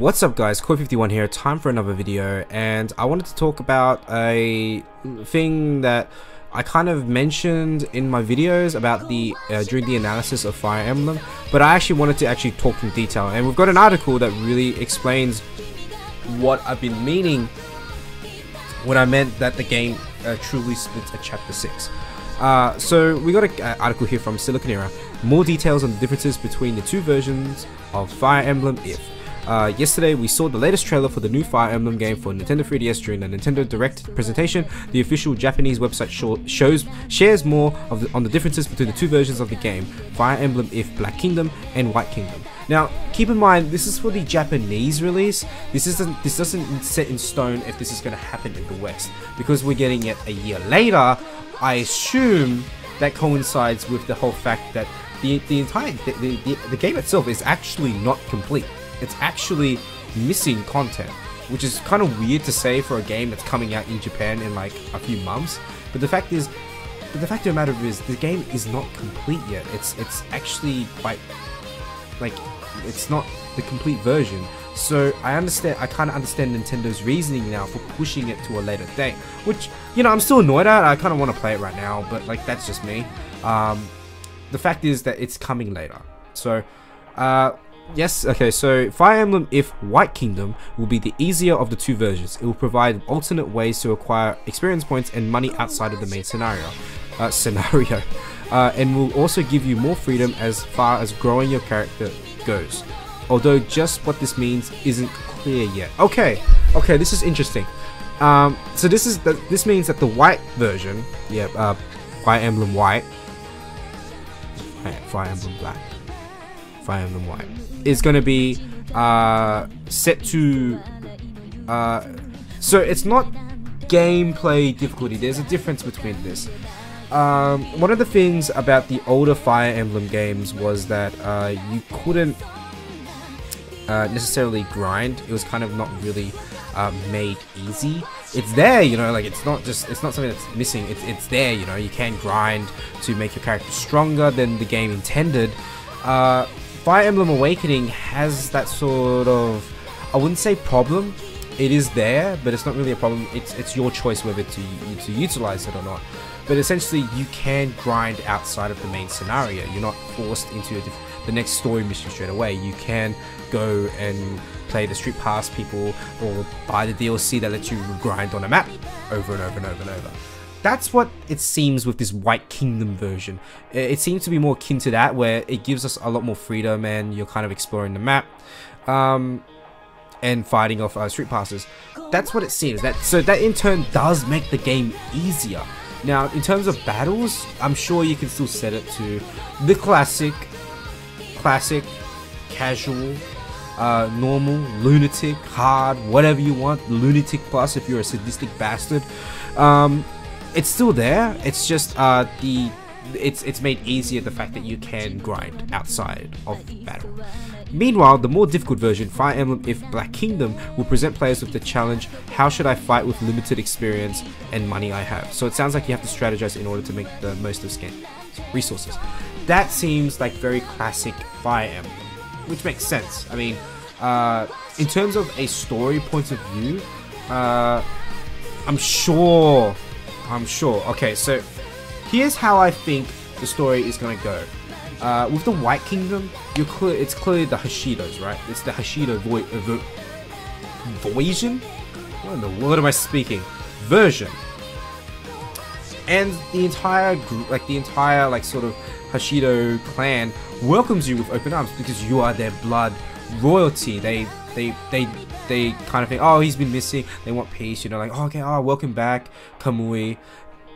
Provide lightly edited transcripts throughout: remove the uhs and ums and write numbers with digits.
What's up guys, Core51 here, time for another video, and I wanted to talk about a thing that I kind of mentioned in my videos about during the analysis of Fire Emblem, but I actually wanted to talk in detail, and we've got an article that really explains what I've been meaning when I meant that the game truly splits at chapter 6. So we got an article here from Silicon Era, more details on the differences between the two versions of Fire Emblem IF. Yesterday we saw the latest trailer for the new Fire Emblem game for Nintendo 3DS during the Nintendo Direct presentation. The official Japanese website shares more on the differences between the two versions of the game, Fire Emblem IF Black Kingdom and White Kingdom. Now keep in mind, this is for the Japanese release. This doesn't set in stone if this is going to happen in the West, because we're getting it a year later. I assume that coincides with the whole fact that the game itself is actually not complete. It's actually missing content, which is kind of weird to say for a game that's coming out in Japan in like a few months. But the fact of the matter is, the game is not complete yet. It's actually quite, like, it's not the complete version. So I kind of understand Nintendo's reasoning now for pushing it to a later date, which, you know, I'm still annoyed at. I kind of want to play it right now, but like, that's just me. The fact is that it's coming later. So yes, okay, so Fire Emblem IF White Kingdom will be the easier of the two versions. It will provide alternate ways to acquire experience points and money outside of the main scenario, and will also give you more freedom as far as growing your character goes. Although just what this means isn't clear yet. Okay, this is interesting. So this means that the white version, Fire Emblem White, Fire Emblem Black, Fire Emblem White, is going to be set to so it's not gameplay difficulty. There's a difference between this. One of the things about the older Fire Emblem games was that you couldn't necessarily grind. It was kind of not really made easy. It's there, you know, like it's not something that's missing. It's there, you know. You can grind to make your character stronger than the game intended. Fire Emblem Awakening has that sort of, I wouldn't say problem. It is there, but it's not really a problem. It's your choice whether to utilize it or not. But essentially, you can grind outside of the main scenario. You're not forced into the next story mission straight away. You can go and play the street pass people or buy the DLC that lets you grind on a map over and over and over and over. That's what it seems with this White Kingdom version. It seems to be more akin to that, where it gives us a lot more freedom and you're kind of exploring the map and fighting off street passes. That's what it seems. So that in turn does make the game easier. Now, in terms of battles, I'm sure you can still set it to the classic, casual, normal, lunatic, hard, whatever you want, lunatic plus if you're a sadistic bastard. It's still there. It's just it's made easier the fact that you can grind outside of battle. Meanwhile, the more difficult version, Fire Emblem IF Black Kingdom, will present players with the challenge: how should I fight with limited experience and money I have? So it sounds like you have to strategize in order to make the most of resources. That seems like very classic Fire Emblem, which makes sense. I mean, in terms of a story point of view, I'm sure. Okay, so here's how I think the story is gonna go. With the White Kingdom, it's clearly the Hashidos, right? It's the Hashido version. What in the world am I speaking? Version. And the entire group, like sort of Hashido clan welcomes you with open arms because you are their blood royalty. They kind of think, oh, he's been missing. They want peace, you know, like, oh, okay, oh, welcome back, Kamui.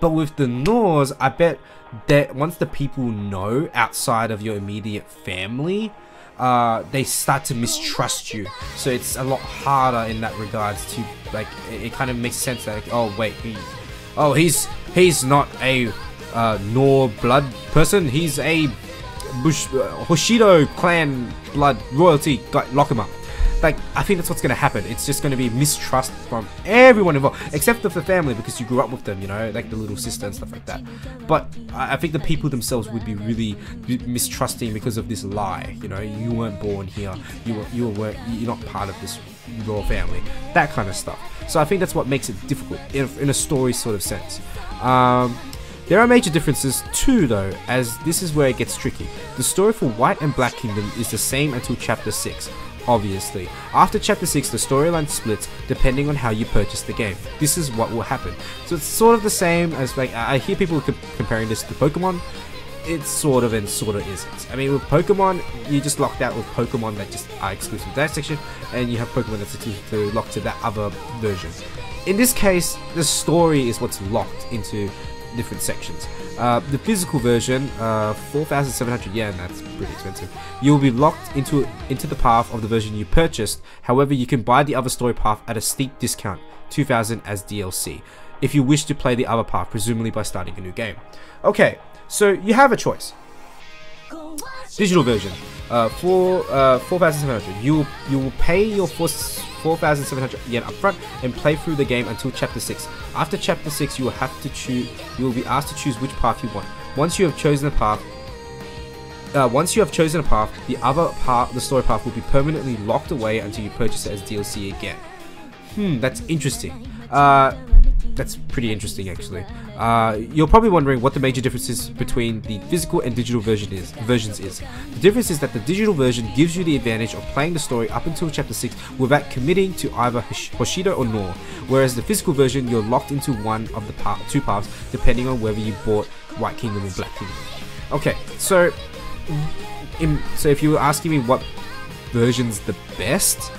But with the Norse, I bet that once the people know outside of your immediate family, they start to mistrust you. So it's a lot harder in that regards to, like, it kind of makes sense that, like, oh wait, he's not a Nor blood person. He's a Hoshido clan blood royalty. Lock him up. like, I think that's what's going to happen. It's just going to be mistrust from everyone involved, except for the family, because you grew up with them, you know, like the little sister and stuff like that. But I think the people themselves would be really mistrusting because of this lie. You know, you weren't born here, you're not part of this royal family, that kind of stuff. So I think that's what makes it difficult in a story sort of sense. There are major differences too though, as this is where it gets tricky. The story for White and Black Kingdom is the same until chapter 6, obviously. After chapter 6 the storyline splits depending on how you purchase the game. This is what will happen. So it's sort of the same as, like, I hear people comparing this to Pokemon. It's sort of and sort of isn't. I mean, with Pokemon, you're just locked out with Pokemon that just are exclusive to that section, and you have Pokemon that's exclusive to locked to that other version. In this case, the story is what's locked into different sections. The physical version, 4,700 yen, that's pretty expensive. You'll be locked into the path of the version you purchased. However, you can buy the other story path at a steep discount, 2,000 as DLC, if you wish to play the other path, presumably by starting a new game. Okay, so you have a choice. Digital version, 4,700. You will pay your 4,700 yen upfront and play through the game until chapter 6. After chapter 6, you will have to choose. You will be asked to choose which path you want. Once you have chosen a path, the other part, the story path, will be permanently locked away until you purchase it as DLC again. That's interesting. That's pretty interesting, actually. You're probably wondering what the major differences between the physical and digital versions is. The difference is that the digital version gives you the advantage of playing the story up until chapter 6 without committing to either Hoshido or Nor, whereas the physical version, you're locked into one of the two paths depending on whether you bought White Kingdom or Black Kingdom. Okay, so if you were asking me what version's the best,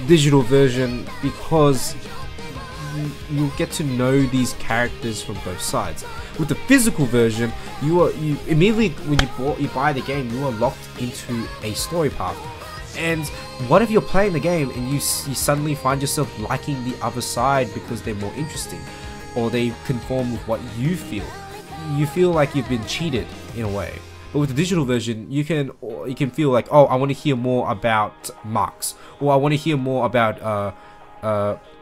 digital version, because you'll get to know these characters from both sides. With the physical version, you immediately when you buy the game, you are locked into a story path. And what if you're playing the game and you suddenly find yourself liking the other side because they're more interesting, or they conform with what you feel? You feel like you've been cheated in a way. But with the digital version, you can feel like, oh, I want to hear more about Marx, or I want to hear more about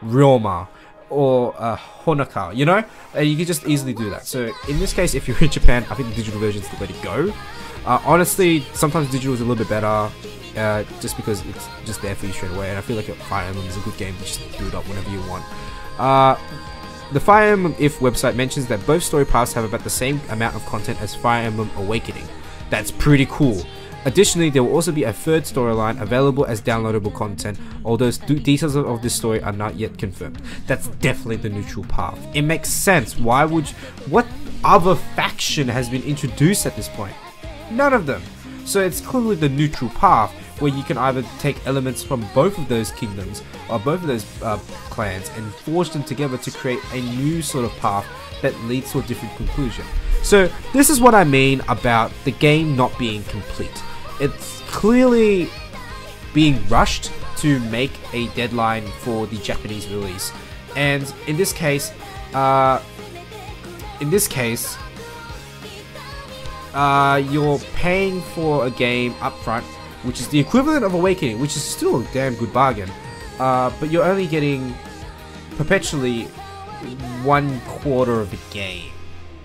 Ryoma, or Honoka, you know? And you can just easily do that. So in this case, if you're in Japan, I think the digital version is the way to go. Honestly, sometimes digital is a little bit better, just because it's just there for you straight away. And I feel like Fire Emblem is a good game to just boot up whenever you want. The Fire Emblem IF website mentions that both story paths have about the same amount of content as Fire Emblem Awakening. That's pretty cool. Additionally, there will also be a third storyline available as downloadable content, although details of this story are not yet confirmed. That's definitely the neutral path. It makes sense. Why would what other faction has been introduced at this point? None of them. So it's clearly the neutral path, where you can either take elements from both of those kingdoms or both of those clans and forge them together to create a new sort of path that leads to a different conclusion. So this is what I mean about the game not being complete. It's clearly being rushed to make a deadline for the Japanese release, and in this case, you're paying for a game upfront, which is the equivalent of Awakening, which is still a damn good bargain. But you're only getting perpetually 1/4 of a game.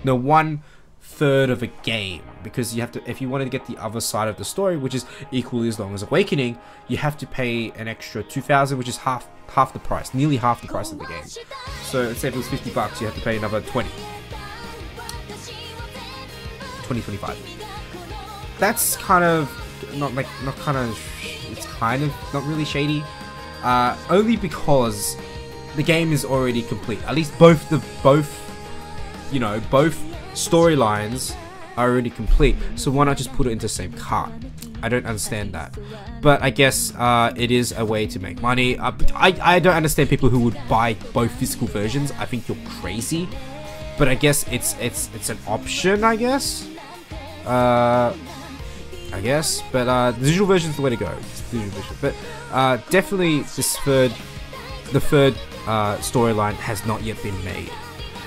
No, 1/3 of a game, because you have to, if you want to get the other side of the story, which is equally as long as Awakening, you have to pay an extra 2,000, which is half the price, nearly half the price of the game. So let's say if it was $50, you have to pay another 25. That's kind of it's kind of not really shady, only because the game is already complete. At least both storylines are already complete, so why not just put it into the same cart? I don't understand that, but I guess it is a way to make money. I don't understand people who would buy both physical versions. I think you're crazy, but I guess it's an option, I guess. But the digital version is the way to go. It's the digital version. But definitely the third storyline has not yet been made,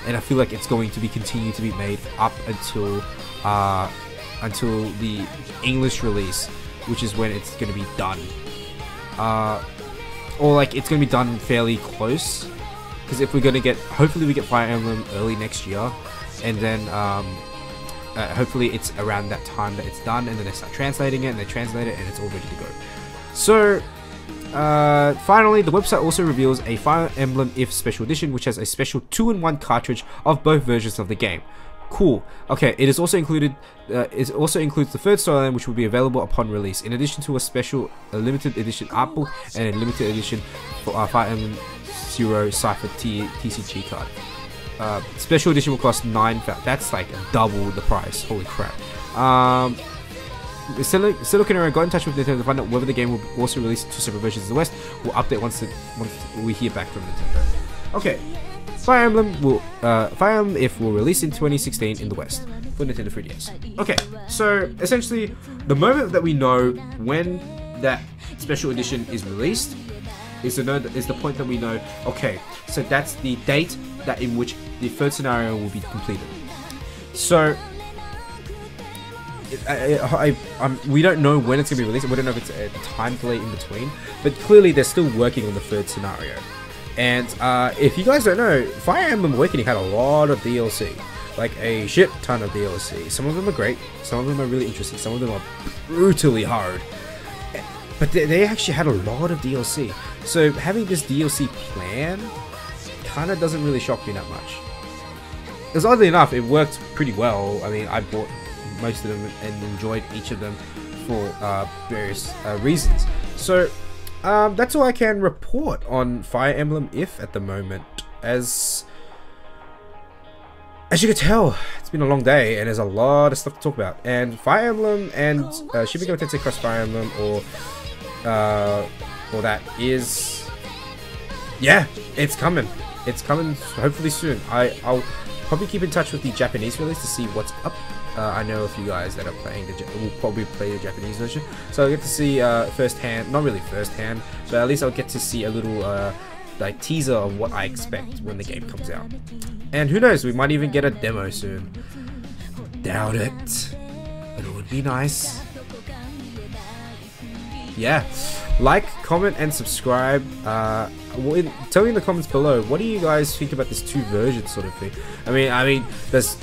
and I feel like it's going to be continue to be made up until the English release, which is when it's going to be done. or like it's gonna be done fairly close. Because if we're gonna get, hopefully we get Fire Emblem early next year, and then hopefully it's around that time that it's done, and then they start translating it, and they translate it, and it's all ready to go. So finally, the website also reveals a Fire Emblem IF Special Edition, which has a special 2-in-1 cartridge of both versions of the game. Cool. Okay, it is also included. It also includes the third storyline, which will be available upon release, in addition to a limited edition art book and a limited edition for Fire Emblem Zero Cypher TCG card. Special edition will cost $9,000. That's like double the price. Holy crap. Silicon Arrow got in touch with Nintendo to find out whether the game will also release 2 separate versions in the West. We'll update once we hear back from Nintendo. Okay, Fire Emblem IF will release in 2016 in the West for Nintendo 3DS. Okay, so essentially, the moment that we know when that special edition is released is the point that we know. Okay, so that's the date that in which the third scenario will be completed. So we don't know when it's going to be released. We don't know if it's a time delay in between, but clearly they're still working on the third scenario. And if you guys don't know, Fire Emblem Awakening had a lot of DLC, like a shit ton of DLC. Some of them are great, some of them are really interesting, some of them are brutally hard, but they actually had a lot of DLC. So having this DLC plan kind of doesn't really shock me that much, because oddly enough it worked pretty well. I mean, I bought most of them and enjoyed each of them for various reasons. So that's all I can report on Fire Emblem IF at the moment. As you can tell, it's been a long day and there's a lot of stuff to talk about. And Fire Emblem and Shin Megami Tensei Cross Fire Emblem, or that is, yeah, it's coming. It's coming hopefully soon. I'll probably keep in touch with the Japanese release to see what's up. I know a few guys that are playing will probably play the Japanese version, so I'll get to see firsthand, not really firsthand, but at least I'll get to see a little like teaser of what I expect when the game comes out. And who knows, we might even get a demo soon. Doubt it, but it would be nice. Yeah, like, comment, and subscribe. Tell me in the comments below, what do you guys think about this 2 versions sort of thing? I mean, I guess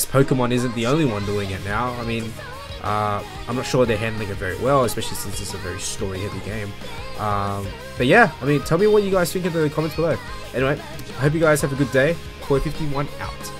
Pokemon isn't the only one doing it now. I mean, I'm not sure they're handling it very well, especially since it's a very story-heavy game. But yeah, I mean, tell me what you guys think in the comments below. Anyway, I hope you guys have a good day. Koi51 out.